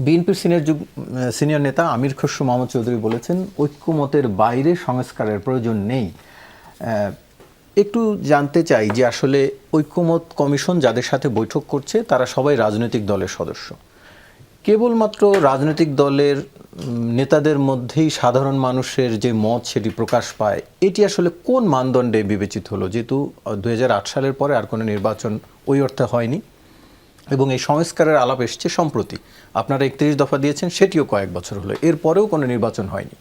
বিএনপির সিনিয়র নেতা আমির খসরু মাহমুদ চৌধুরী বলেছেন, ঐক্যমতের বাইরে সংস্কারের প্রয়োজন নেই। একটু জানতে চাই যে আসলে ঐক্যমত কমিশন যাদের সাথে বৈঠক করছে তারা সবাই রাজনৈতিক দলের সদস্য। কেবলমাত্র রাজনৈতিক দলের নেতাদের মধ্যেই সাধারণ মানুষের যে মত সেটি প্রকাশ পায়, এটি আসলে কোন মানদণ্ডে বিবেচিত হলো? যেহেতু 2008 সালের পরে আর কোনো নির্বাচন ওই অর্থে হয়নি এবং এই সংস্কারের আলাপ এসছে সম্প্রতি। আপনারা 31 দফা দিয়েছেন, সেটিও কয়েক বছর হলো, এরপরেও কোনো নির্বাচন হয়নি।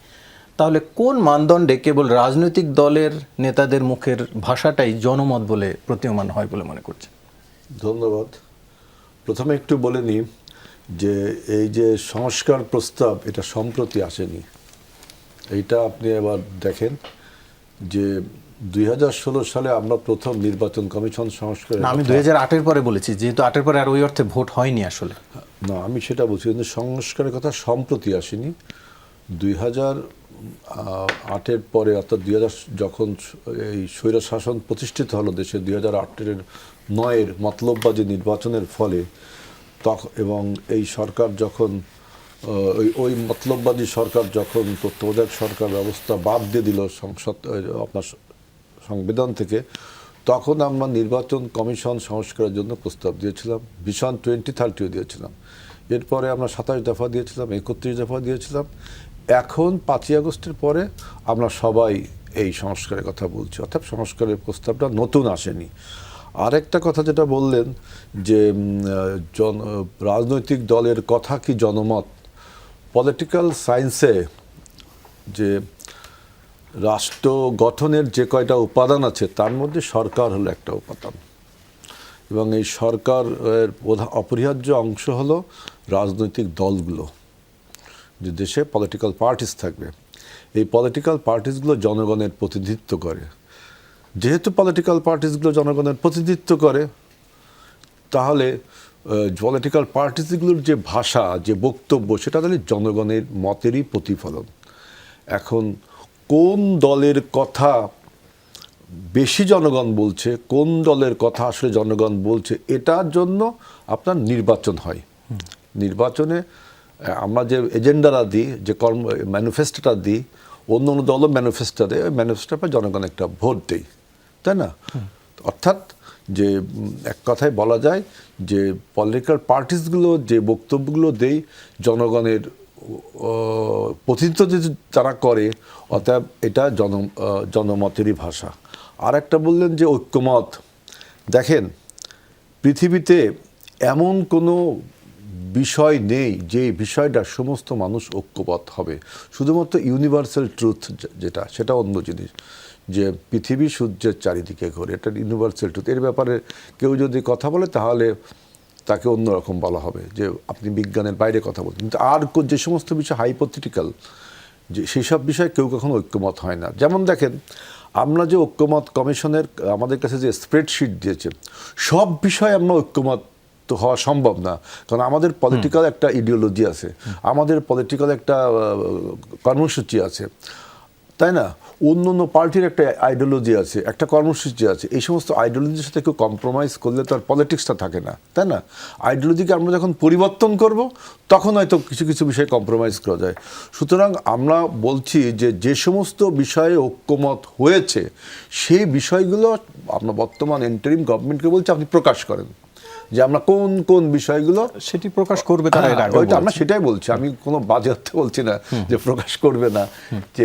তাহলে কোন মানদণ্ডে কেবল রাজনৈতিক দলের নেতাদের মুখের ভাষাটাই জনমত বলে প্রতীয়মান হয় বলে মনে করছেন? ধন্যবাদ। প্রথমে একটু বলে নিই যে এই যে সংস্কার প্রস্তাব, এটা সম্প্রতি আসেনি। এইটা আপনি এবার দেখেন যে 2016 সালে আমরা প্রথম নির্বাচন কমিশন সংস্কার। আমি 2008-এর পরে বলেছি, যেহেতু 8-এর পরে আর ওই অর্থে ভোট হয়নি আসলে। না, আমি সেটা বলছি, কিন্তু সংস্কারের কথা সম্প্রতি আসেনি। 2008-এর পরে, অর্থাৎ 2000 যখন এই স্বৈর শাসন প্রতিষ্ঠিত হলো দেশে 2008-এর 9-এর মতলববাজি নির্বাচনের ফলে, তখন এবং এই সরকার যখন ওই মতলববাদী সরকার যখন তত্ত্বাবধায়ক সরকার ব্যবস্থা বাদ দিয়ে দিল সংসদ আপনার সংবিধান থেকে, তখন আমরা নির্বাচন কমিশন সংস্কারের জন্য প্রস্তাব দিয়েছিলাম, ভিশন 2030ও দিয়েছিলাম। এরপরে আমরা 27 দফা দিয়েছিলাম, 31 দফা দিয়েছিলাম। এখন 5ই আগস্টের পরে আমরা সবাই এই সংস্কারের কথা বলছি, অর্থাৎ সংস্কারের প্রস্তাবটা নতুন আসেনি। আরেকটা কথা যেটা বললেন যে রাজনৈতিক দলের কথা কি জনমত, পলিটিক্যাল সায়েন্সে যে রাষ্ট্র গঠনের যে কয়টা উপাদান আছে তার মধ্যে সরকার হলো একটা উপাদান, এবং এই সরকারের অপরিহার্য অংশ হলো রাজনৈতিক দলগুলো। যে দেশে পলিটিক্যাল পার্টিস থাকবে, এই পলিটিক্যাল পার্টিসগুলো জনগণের প্রতিনিধিত্ব করে। যেহেতু পলিটিক্যাল পার্টিসগুলো জনগণের প্রতিনিধিত্ব করে, তাহলে পলিটিক্যাল পার্টিসগুলোর যে ভাষা, যে বক্তব্য, সেটা তাহলে জনগণের মতেরই প্রতিফলন। এখন কোন দলের কথা বেশি জনগণ বলছে, কোন দলের কথা আসলে জনগণ বলছে, এটার জন্য আপনার নির্বাচন হয়। নির্বাচনে আমরা যে এজেন্ডাটা দিই, যে ম্যানিফেস্টোটা দিই, অন্য অন্য দলও ম্যানিফেস্টো দেয়, ওই ম্যানিফেস্টোর পর জনগণ একটা ভোট দেয়, তাই না? অর্থাৎ যে এক কথায় বলা যায় যে পলিটিক্যাল পার্টিসগুলো যে বক্তব্যগুলো দেয়, জনগণের প্রতিনিধিত্ব তারা করে, অতএব এটা জনমতেরই ভাষা। আর একটা বললেন যে ঐক্যমত। দেখেন, পৃথিবীতে এমন কোনো বিষয় নেই যে বিষয়টা সমস্ত মানুষ ঐক্যবদ্ধ হবে। শুধুমাত্র ইউনিভার্সাল ট্রুথ যেটা, সেটা অন্য জিনিস, যে পৃথিবী সূর্যের চারিদিকে ঘোরে, এটা ইউনিভার্সাল ট্রুথ। এর ব্যাপারে কেউ যদি কথা বলে তাহলে তাকে অন্যরকম বলা হবে, যে আপনি বিজ্ঞানের বাইরে কথা বলছেন। কিন্তু আর যে সমস্ত বিষয় হাইপোথেটিক্যাল, যে সেই সব বিষয়ে কেউ কখনো ঐক্যমত হয় না। যেমন দেখেন, আমরা যে ঐক্যমত কমিশনের আমাদের কাছে যে স্প্রেডশিট দিয়েছে, সব বিষয়ে আমরা ঐক্যমত তো হওয়া সম্ভব না, কারণ আমাদের পলিটিক্যাল একটা ইডিওলজি আছে, আমাদের পলিটিক্যাল একটা কর্মসূচি আছে, তাই না? অন্য অন্য পার্টির একটা আইডিওলজি আছে, একটা কর্মসূচি আছে। এই সমস্ত আইডিওলজির সাথে কেউ কম্প্রোমাইজ করলে তো আর পলিটিক্সটা থাকে না, তাই না? আইডিওলজিকে আমরা যখন পরিবর্তন করব, তখন হয়তো কিছু কিছু বিষয়ে কম্প্রোমাইজ করা যায়। সুতরাং আমরা বলছি যে যে সমস্ত বিষয়ে ঐক্যমত হয়েছে, সেই বিষয়গুলো আমরা বর্তমান ইন্টারিম গভর্নমেন্টকে বলছি আপনি প্রকাশ করেন, যে আমরা কোন কোন বিষয়গুলো সেটি প্রকাশ করবে তারা। ওইটা আমরা সেটাই বলছি, আমি কোনো বাজে অর্থে বলছি না যে প্রকাশ করবে না, যে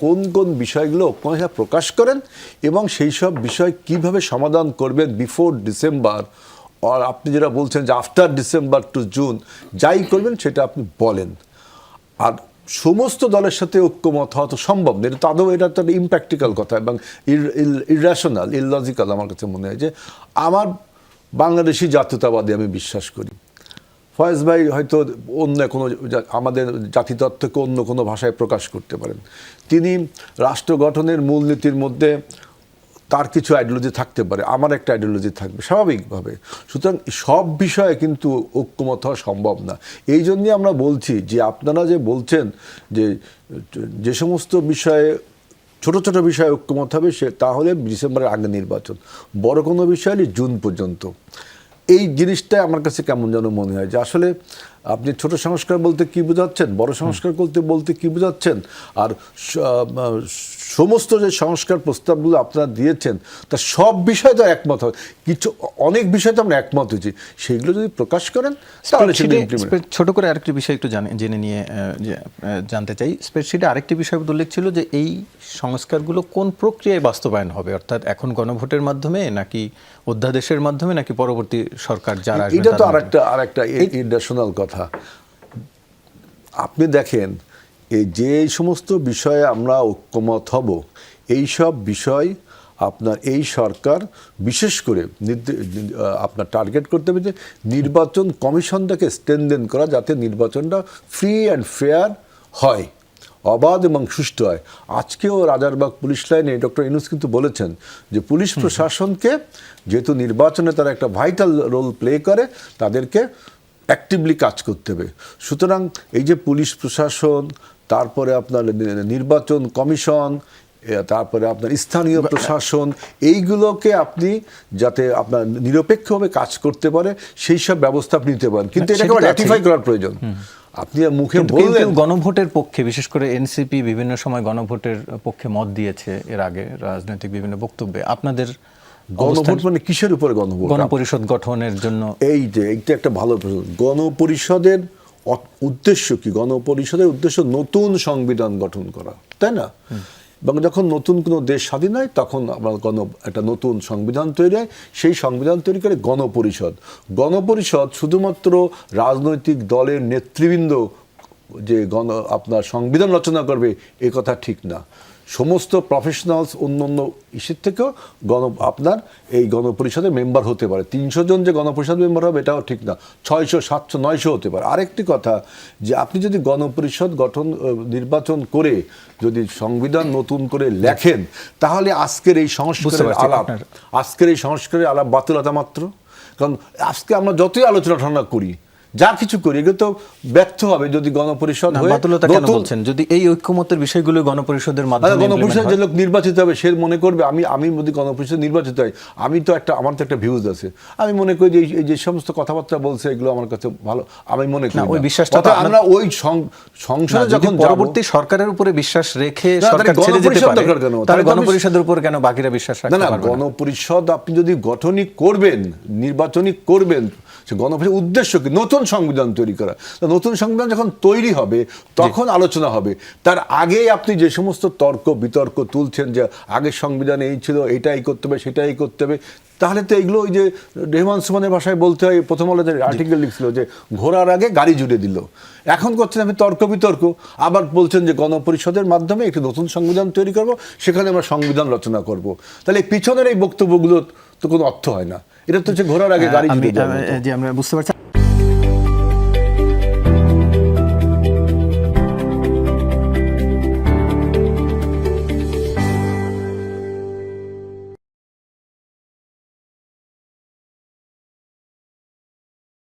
কোন কোন বিষয়গুলো প্রকাশ করেন এবং সেই সব বিষয় কিভাবে সমাধান করবেন বিফোর ডিসেম্বর, আর আপনি যেটা বলছেন যে আফটার ডিসেম্বর টু জুন, যাই করবেন সেটা আপনি বলেন। আর সমস্ত দলের সাথে ঐক্যমত হওয়া তো সম্ভব না, এটা তো আদৌ, এটা তো একটা ইমপ্র্যাকটিক্যাল কথা এবং ইররেশনাল, ইললজিক্যাল আমার কাছে মনে হয়। যে আমার বাংলাদেশি জাতীয়তাবাদী আমি বিশ্বাস করি, ফয়েজ ভাই হয়তো অন্য কোনো আমাদের জাতিতত্ত্বকে অন্য কোনো ভাষায় প্রকাশ করতে পারেন, তিনি রাষ্ট্র গঠনের মূলনীতির মধ্যে তার কিছু আইডিওলজি থাকতে পারে, আমার একটা আইডিওলজি থাকবে স্বাভাবিকভাবে। সুতরাং সব বিষয়ে কিন্তু ঐক্যমত হওয়া সম্ভব না। এই জন্যই আমরা বলছি যে আপনারা যে বলছেন যে যে সমস্ত বিষয়ে ছোট ছোট বিষয়ে ঐক্যমত হবে, সে তাহলে ডিসেম্বরের আগে নির্বাচন, বড় কোনো বিষয় হলে জুন পর্যন্ত। এই জিনিসটাই আমার কাছে কেমন যেন মনে হয় যে আসলে আপনি ছোট সংস্কার বলতে কি বোঝাচ্ছেন, বড় সংস্কার বলতে কি বোঝাচ্ছেন, আর সমস্ত যে সংস্কার প্রস্তাবগুলো আপনারা দিয়েছেন তা সব বিষয়ে তো একমত হয়, কিছু অনেক বিষয়ে তো আমরা একমত হয়েছি, সেগুলো যদি প্রকাশ করেন তাহলে সেগুলো implement। ছোট করে আরেকটি বিষয় একটু জেনে নিয়ে জানতে চাই। স্প্রেডশিটে আরেকটি বিষয় উল্লেখ ছিল যে এই সংস্কারগুলো কোন প্রক্রিয়ায় বাস্তবায়ন হবে, অর্থাৎ এখন গণভোটের মাধ্যমে নাকি অধ্যাদেশের মাধ্যমে নাকি পরবর্তী সরকার যারা আসবে এটা তো তাদের মাধ্যমে? আরেকটা ইন্টারন্যাশনাল কথা। আপনি দেখেন এই যে সমস্ত বিষয়ে আমরা ঐক্যমত হব, এই সব বিষয় আপনার এই সরকার বিশেষ করে আপনার টার্গেট করতে হবে যে নির্বাচন কমিশনটাকে স্ট্রেনথেন করা, যাতে নির্বাচনটা ফ্রি অ্যান্ড ফেয়ার হয়, অবাধ এবং সুষ্ঠু হয়। আজকেও রাজারবাগ পুলিশ লাইনে ডক্টর ইউনূস কিন্তু বলেছেন যে পুলিশ প্রশাসনকে, যেহেতু নির্বাচনে তারা একটা ভাইটাল রোল প্লে করে, তাদেরকে অ্যাক্টিভলি কাজ করতে হবে। সুতরাং এই যে পুলিশ প্রশাসন, তারপরে আপনার নির্বাচন কমিশন, তারপরে আপনার স্থানীয় প্রশাসন, এইগুলোকে আপনি যাতে আপনার নিরপেক্ষভাবে কাজ করতে পারে সেই সব ব্যবস্থা আপনি নিতে পারেন, কিন্তু এটাকে র্যাটিফাই করার প্রয়োজন। আপনি মুখে বললেন গণভোটের পক্ষে, বিশেষ করে এনসিপি বিভিন্ন সময় গণভোটের পক্ষে মত দিয়েছে এর আগে রাজনৈতিক বিভিন্ন বক্তব্যে। আপনাদের গণভোট মানে কিসের উপরে গণভোট? গণপরিষদ গঠনের জন্য। এইটা একটা ভালো প্রশ্ন। গণপরিষদের উদ্দেশ্য কি? গণপরিষদের উদ্দেশ্য নতুন সংবিধান গঠন করা, তাই না? এবং যখন নতুন কোনো দেশ স্বাধীন হয় তখন আমরা একটা নতুন সংবিধান তৈরি হয়, সেই সংবিধান তৈরি করে গণপরিষদ। গণপরিষদ শুধুমাত্র রাজনৈতিক দলের নেতৃবৃন্দ যে আপনার সংবিধান রচনা করবে এ কথা ঠিক না। সমস্ত প্রফেশনালস অন্য ইস্যুর থেকেও আপনার এই গণপরিষদের মেম্বার হতে পারে। 300 জন যে গণপরিষদ মেম্বার হবে এটাও ঠিক না, 600, 700, 900 হতে পারে। আরেকটি কথা, যে আপনি যদি গণপরিষদ নির্বাচন করে যদি সংবিধান নতুন করে লেখেন, তাহলে আজকের এই সংস্কারের আলাপ বাতুলতা মাত্র। কারণ আজকে আমরা যতই আলোচনা করি, যা কিছু করি, এগুলো তো ব্যর্থ হবে যদি গণপরিষদ হয়ে বাতুলতা কেন বলছেন? যদি এই ঐক্যমতের বিষয়গুলো গণপরিষদের মাধ্যমে, গণপরিষদ যে লোক নির্বাচিত হবে সে মনে করবে আমি যদি গণপরিষদ নির্বাচিত হয়, আমার তো একটা ভিউজ আছে, আমি মনে করি যে এই যে সমস্ত কথাবার্তা বলছে এগুলো আমার কাছে ভালো, আমি মনে করি ওই বিশ্বাসটা আমরা ওই সংসদে যখন পরবর্তী সরকারের উপরে বিশ্বাস রেখে সরকার ছেড়ে যেতে পারে, তাহলে গণপরিষদের উপর কেন বাকিরা বিশ্বাস রাখতে পারবে না? গণপরিষদ আপনি যদি নির্বাচনী করবেন, গণপরিষদের উদ্দেশ্য কি? নতুন সংবিধান তৈরি করা। নতুন সংবিধান যখন তৈরি হবে তখন আলোচনা হবে। তার আগেই আপনি যে সমস্ত বিতর্ক তুলছেন যে আগের সংবিধান এই ছিল, এটাই করতে হবে, সেটাই করতে হবে, তাহলে তো এগুলো ওই যে রেহমান সুমনের ভাষায় বলতে হয়, প্রথম আলোতে আর্টিকেল লিখছিল যে ঘোড়ার আগে গাড়ি জুড়ে দিল। এখন করছেন আপনি বিতর্ক, আবার বলছেন যে গণপরিষদের মাধ্যমে একটি নতুন সংবিধান তৈরি করব, সেখানে আমরা সংবিধান রচনা করব। তাহলে পিছনের এই বক্তব্যগুলো তো কোনো অর্থ হয় না। এটা তো হচ্ছে ঘোড়ার আগে গাড়ি জুড়ে দেওয়া। আমরা বুঝতে পারছি।